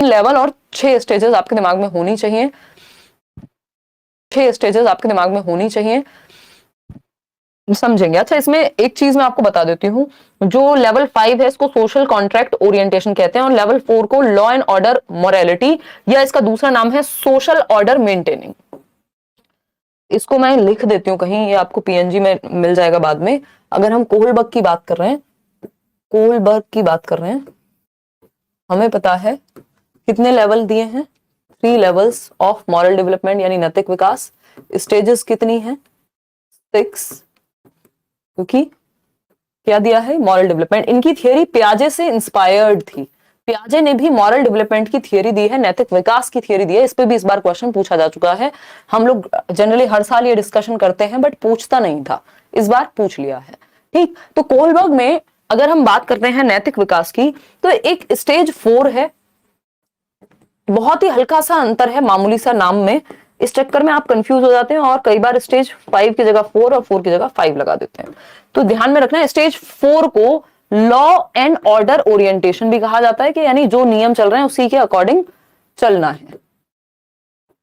Level और 6 stages आपके दिमाग में होनी चाहिए, 6 स्टेजेस आपके दिमाग में होनी चाहिए, समझेंगे। अच्छा, इसमें एक चीज मैं आपको बता देती हूँ, जो लेवल 5 है इसको सोशल कॉन्ट्रैक्ट ओरिएंटेशन कहते हैं, और लेवल 4 को लॉ एंड ऑर्डर मोरालिटी, या इसका दूसरा नाम है सोशल ऑर्डर मेंटेनिंग। इसको मैं लिख देती हूँ कहीं, ये आपको पीएनजी में मिल जाएगा बाद में। अगर हम कोहलबर्ग की बात कर रहे हैं, कोहलबर्ग की बात कर रहे हैं, हमें पता है कितने लेवल दिए हैं, 3 लेवल्स ऑफ मॉरल डेवलपमेंट यानी नैतिक विकास। स्टेजेस कितनी है, 6, क्योंकि क्या दिया है, मॉरल डेवलपमेंट। इनकी थियरी पियाजे से इंस्पायर्ड थी, पियाजे ने भी मॉरल डेवलपमेंट की थियरी दी है, नैतिक विकास की थियरी दी है। इस पे भी इस बार क्वेश्चन पूछा जा चुका है। हम लोग जनरली हर साल ये डिस्कशन करते हैं बट पूछता नहीं था, इस बार पूछ लिया है। ठीक, तो कोहलबर्ग में अगर हम बात करते हैं नैतिक विकास की, तो एक स्टेज 4 है, बहुत ही हल्का सा अंतर है, मामूली सा नाम में, इस चक्कर में आप कंफ्यूज हो जाते हैं और कई बार स्टेज 5 की जगह 4 और 4 की जगह 5 लगा देते हैं। तो ध्यान में रखना है, स्टेज 4 को लॉ एंड ऑर्डर ओरिएंटेशन भी कहा जाता है, कि यानी जो नियम चल रहे हैं उसी के अकॉर्डिंग चलना है,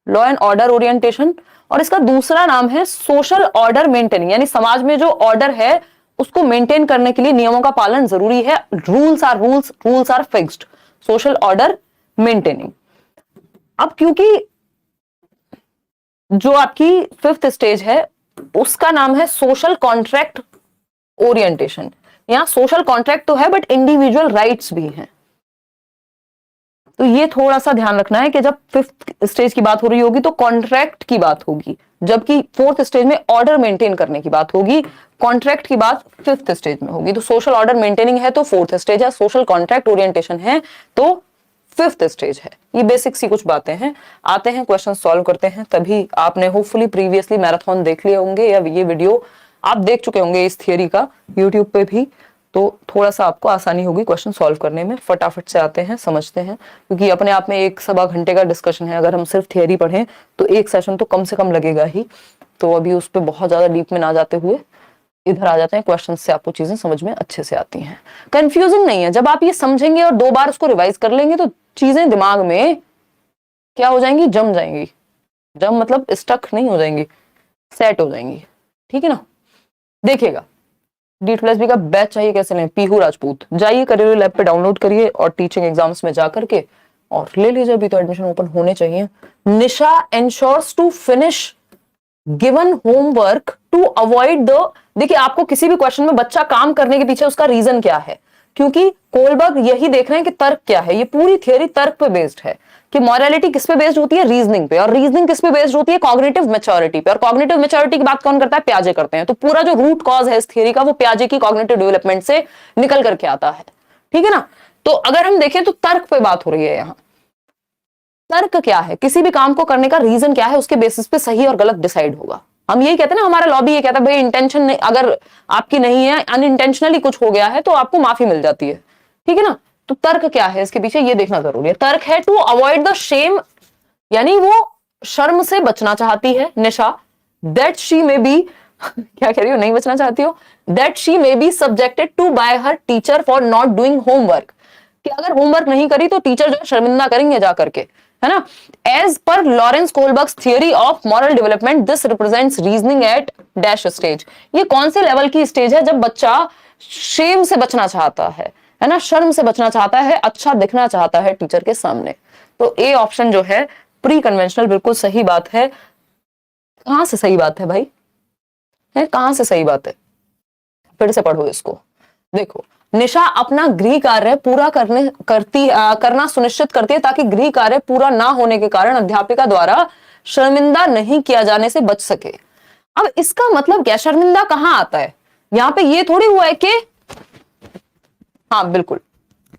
लॉ एंड ऑर्डर ओरिएंटेशन। और इसका दूसरा नाम है सोशल ऑर्डर मेंटेनिंग, यानी समाज में जो ऑर्डर है उसको मेंटेन करने के लिए नियमों का पालन जरूरी है, rules are fixed, social order maintaining. अब क्योंकि जो आपकी 5th स्टेज है उसका नाम है सोशल कॉन्ट्रैक्ट ओरिएंटेशन, यहां सोशल कॉन्ट्रैक्ट तो है बट इंडिविजुअल राइट्स भी हैं, तो ये थोड़ा सा ध्यान रखना है कि जब 5th स्टेज की बात हो रही होगी तो कॉन्ट्रैक्ट की बात होगी, जबकि 4th स्टेज में ऑर्डर मेंटेन करने की बात होगी, कॉन्ट्रैक्ट की बात 5th स्टेज में होगी। तो सोशल ऑर्डर मेंटेनिंग है तो 4th स्टेज है, सोशल कॉन्ट्रैक्ट ओरिएंटेशन है तो 5th स्टेज है। ये बेसिक सी कुछ बातें हैं। आते हैं क्वेश्चन सॉल्व करते हैं। तभी आपने होपफुली प्रीवियसली मैराथन देख लिए होंगे या ये वीडियो आप देख चुके होंगे इस थियरी का यूट्यूब पे भी, तो थोड़ा सा आपको आसानी होगी क्वेश्चन सॉल्व करने में। फटाफट से आते हैं, समझते हैं, क्योंकि अपने आप में 1-1.25 घंटे का डिस्कशन है। अगर हम सिर्फ थियरी पढ़ें तो एक सेशन तो कम से कम लगेगा ही, तो अभी उस पर बहुत ज्यादा डीप में ना जाते हुए इधर आ जाते हैं, क्वेश्चन से आपको चीजें समझ में अच्छे से आती हैं, कंफ्यूजिंग नहीं है। जब आप ये समझेंगे और 2 बार उसको रिवाइज कर लेंगे तो चीजें दिमाग में क्या हो जाएंगी, जम जाएंगी। जम मतलब स्टक नहीं हो जाएंगी, सेट हो जाएंगी, ठीक है ना। देखिएगा, D2SB का बैच चाहिए कैसे लें, पीहू राजपूत, जाइए करियर लैब पे डाउनलोड करिए और टीचिंग एग्जाम्स में जाकर के और ले लीजिए। अभी तो एडमिशन ओपन होने चाहिए। Nisha ensures to finish given homework to avoid the, देखिए आपको किसी भी क्वेश्चन में बच्चा काम करने के पीछे उसका रीजन क्या है, क्योंकि कोहलबर्ग यही देख रहे हैं कि तर्क क्या है। ये पूरी थियरी तर्क पे बेस्ड है कि मॉरलिटी किस पे बेस्ड होती है, रीजनिंग पे, और रीजनिंग किस पे बेस्ड होती है, कॉग्निटिव मैच्योरिटी पे, और कॉग्निटिव मैच्योरिटी की बात कौन करता है, पियाजे करते हैं। तो पूरा जो रूट कॉज है इस थियरी का वो पियाजे की कॉग्निटिव डेवलपमेंट से निकल करके आता है, ठीक है ना। तो अगर हम देखें तो तर्क पे बात हो रही है यहाँ। तर्क क्या है, किसी भी काम को करने का रीजन क्या है, उसके बेसिस पे सही और गलत डिसाइड होगा। हम यही कहते हैं ना, हमारा लॉबी ये कहता है भाई इंटेंशन अगर आपकी नहीं है, अनइंटेंशनली कुछ हो गया है तो आपको माफी मिल जाती है, ठीक है ना। तो तर्क क्या है इसके पीछे ये देखना जरूरी है। तर्क है टू अवॉइड द शेम, यानी वो शर्म से बचना चाहती है Nisha, that she may be क्या कह रही हो, नहीं बचना चाहती हो, that she may be subjected to by her teacher for not doing homework, कि अगर होमवर्क नहीं करी तो टीचर जो है शर्मिंदा करेंगे जाकर के, है ना। As per Lawrence Kohlberg's theory of moral development this represents reasoning at dash stage. ये कौन से लेवल की स्टेज है, जब बच्चा शेम से बचना चाहता है ना, शर्म से बचना चाहता है, अच्छा दिखना चाहता है टीचर के सामने। तो ए ऑप्शन जो है प्री कन्वेंशनल बिल्कुल सही बात है। कहां से सही बात है भाई, है कहां से सही बात है, फिर से पढ़ो इसको। देखो, निशा अपना गृह कार्य पूरा करना सुनिश्चित करती है ताकि गृह कार्य पूरा ना होने के कारण अध्यापिका द्वारा शर्मिंदा नहीं किया जाने से बच सके। अब इसका मतलब क्या, शर्मिंदा कहां आता है यहां पे, ये थोड़ी हुआ है कि हाँ बिल्कुल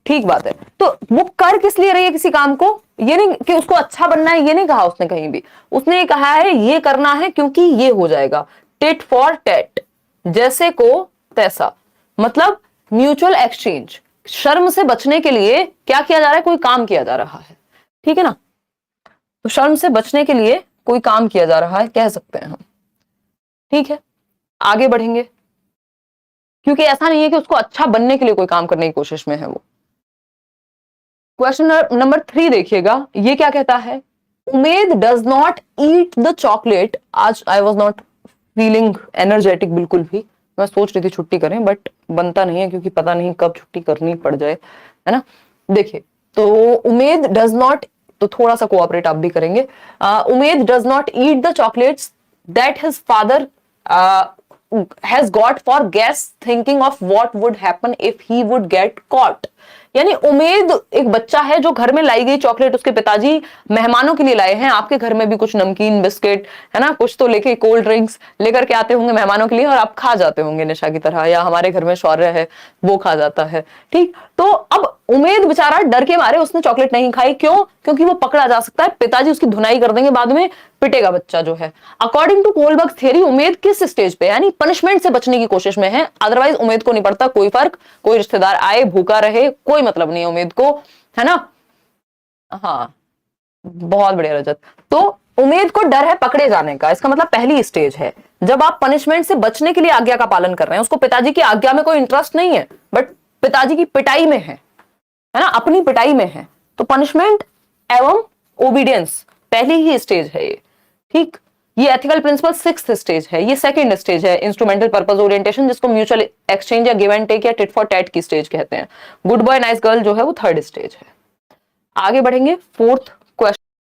ठीक बात है। तो वो कर किस लिए रही है किसी काम को, ये नहीं कि उसको अच्छा बनना है, ये नहीं कहा उसने कहीं भी। उसने कहा है ये करना है क्योंकि ये हो जाएगा, टिट फॉर टैट, जैसे को तैसा, मतलब म्यूचुअल एक्सचेंज। शर्म से बचने के लिए क्या किया जा रहा है, कोई काम किया जा रहा है, ठीक है ना। तो शर्म से बचने के लिए कोई काम किया जा रहा है कह सकते हैं हम, ठीक है। आगे बढ़ेंगे, क्योंकि ऐसा नहीं है कि उसको अच्छा बनने के लिए कोई काम करने की कोशिश में है वो। क्वेश्चन नंबर 3 देखिएगा, ये क्या कहता है, Umed does not eat the chocolate. आज I was not feeling energetic बिल्कुल भी, मैं सोच रही थी छुट्टी करें बट बनता नहीं है क्योंकि पता नहीं कब छुट्टी करनी पड़ जाए, है ना। देखिए, तो उमेद डज नॉट, तो थोड़ा सा कोऑपरेट आप भी करेंगे। Umed does not eat the chocolates that his father has got for guess thinking of what would happen if he would get caught। यानी उमेद एक बच्चा है जो घर में लाई गई चॉकलेट उसके पिताजी मेहमानों के लिए लाए हैं। आपके घर में भी कुछ नमकीन बिस्किट है ना, कुछ तो लेके कोल्ड ड्रिंक्स लेकर के आते होंगे मेहमानों के लिए और आप खा जाते होंगे निशा की तरह, या हमारे घर में शौर्य है वो खा जाता है, ठीक। तो अब उमेद बेचारा डर के मारे उसने चॉकलेट नहीं खाई, क्यों? क्योंकि वो पकड़ा जा सकता है, पिताजी उसकी धुनाई कर देंगे, बाद में पिटेगा बच्चा जो है। According to Kohlberg theory Umed किस स्टेज पे, यानी पनिशमेंट से बचने की कोशिश में है। अदरवाइज उमेद को नहीं पड़ता कोई फर्क, कोई रिश्तेदार आए भूखा रहे कोई मतलब नहीं है उमेद को, है ना। हाँ, बहुत बढ़िया रजत। तो उमेद को डर है पकड़े जाने का, इसका मतलब पहली स्टेज है जब आप पनिशमेंट से बचने के लिए आज्ञा का पालन कर रहे हैं। उसको पिताजी की आज्ञा में कोई इंटरेस्ट नहीं है बट पिताजी की पिटाई में है ना, अपनी पिटाई में है। तो पनिशमेंट एवं ओबीडियंस पहली ही स्टेज है ये, ठीक। ये एथिकल प्रिंसिपल 6th स्टेज है, ये 2nd स्टेज है इंस्ट्रूमेंटल पर्पस ओरिएंटेशन, जिसको म्यूचुअल एक्सचेंज या गिव एंड टेक या टिट फॉर टैट की स्टेज कहते हैं। गुड बॉय नाइस गर्ल जो है वो 3rd स्टेज है। आगे बढ़ेंगे 4th